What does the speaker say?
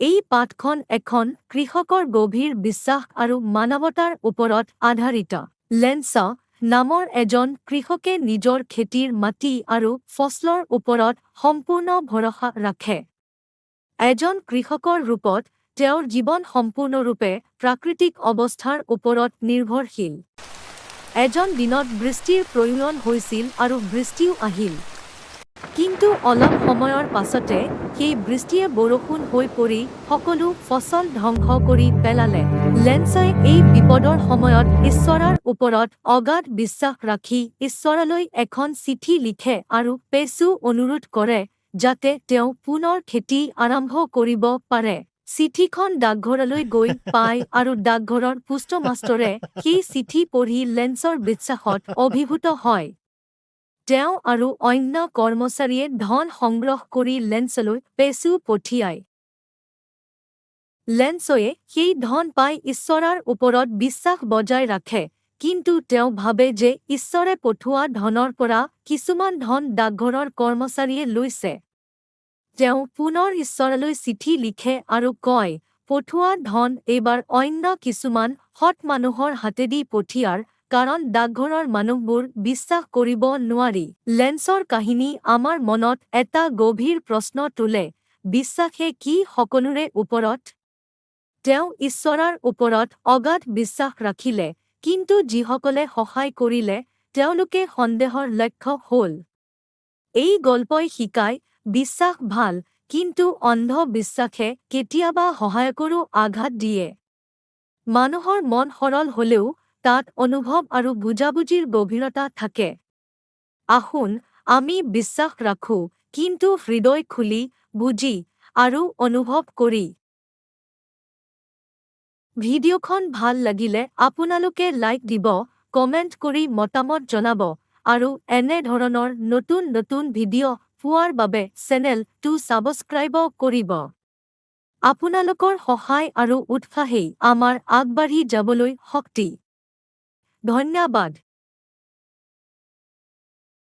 এই পাঠখন এখন কৃষকৰ গভীৰ বিশ্বাস আৰু মানৱতাৰ ওপৰত আধাৰিত। লেন্স নামৰ এজন কৃষকে নিজৰ খেতিৰ মাটি আৰু ফচলৰ ওপৰত সম্পূৰ্ণ ভৰসা ৰাখে। এজন কৃষকৰ ৰূপত তেওঁৰ জীৱন সম্পূৰ্ণৰূপে প্ৰাকৃতিক অৱস্থাৰ ওপৰত নিৰ্ভৰশীল। এজন দিনত বৃষ্টিৰ প্ৰয়োজন হৈছিল আৰু বৃষ্টিও আহিল। কিন্তু অলপ সময়ৰ পাছতে সেই বৃষ্টিয়ে বৰষুণ হৈ পৰি সকলো ফচল ধ্বংস কৰি পেলালে। লেন্সই এই বিপদৰ সময়ত ঈশ্বৰৰ ওপৰত অগাধ বিশ্বাস ৰাখি ঈশ্বৰলৈ এখন চিঠি লিখে আৰু পেচু অনুৰোধ কৰে যাতে তেওঁ পুনৰ খেতি আৰম্ভ কৰিব পাৰে। চিঠিখন ডাকঘৰলৈ গৈ পায় আৰু ডাকঘৰৰ পোষ্টমাষ্টৰে সেই চিঠি পঢ়ি লেন্সৰ বিশ্বাসত অভিভূত হয়। তেওঁ আৰু অন্য কৰ্মচাৰীয়ে ধন সংগ্ৰহ কৰি লেন্সলৈ পেচু পঠিয়ায়। লেন্সয়ে সেই ধন পাই ঈশ্বৰৰ ওপৰত বিশ্বাস বজাই ৰাখে, কিন্তু তেওঁ ভাবে যে ঈশ্বৰে পঠোৱা ধনৰ পৰা কিছুমান ধন ডাকঘৰৰ কৰ্মচাৰীয়ে লৈছে। তেওঁ পুনৰ ঈশ্বৰলৈ চিঠি লিখে আৰু কয়, পঠোৱা ধন এইবাৰ অন্য কিছুমান সৎ মানুহৰ হাতেদি পঠিয়াৰ, কাৰণ ডাকঘৰৰ মানুহবোৰ বিশ্বাস কৰিব নোৱাৰি। লেন্সৰ কাহিনী আমাৰ মনত এটা গভীৰ প্ৰশ্ন তোলে, বিশ্বাসে কি সকলোৰে ওপৰত? তেওঁ ঈশ্বৰৰ ওপৰত অগাধ বিশ্বাস ৰাখিলে, কিন্তু যিসকলে সহায় কৰিলে তেওঁলোকে সন্দেহৰ লক্ষ্য হ'ল। এই গল্পই শিকায়, বিশ্বাস ভাল, কিন্তু অন্ধ বিশ্বাসে কেতিয়াবা সহায়কৰো আঘাত দিয়ে। মানুহৰ মন সৰল হ'লেও তাত অনুভৱ আৰু বুজাবুজিৰ গভীৰতা থাকে। আহোন আমি বিশ্বাস ৰাখোঁ, কিন্তু হৃদয় খুলি, বুজি আৰু অনুভৱ কৰি। ভিডিঅ'খন ভাল লাগিলে আপোনালোকে লাইক দিব, কমেণ্ট কৰি মতামত জনাব আৰু এনে ধৰণৰ নতুন নতুন ভিডিঅ' পোৱাৰ বাবে চেনেলটো ছাবস্ক্ৰাইব কৰিব। আপোনালোকৰ সহায় আৰু উৎসাহেই আমাৰ আগবাঢ়ি যাবলৈ শক্তি। ধন্যবাদ।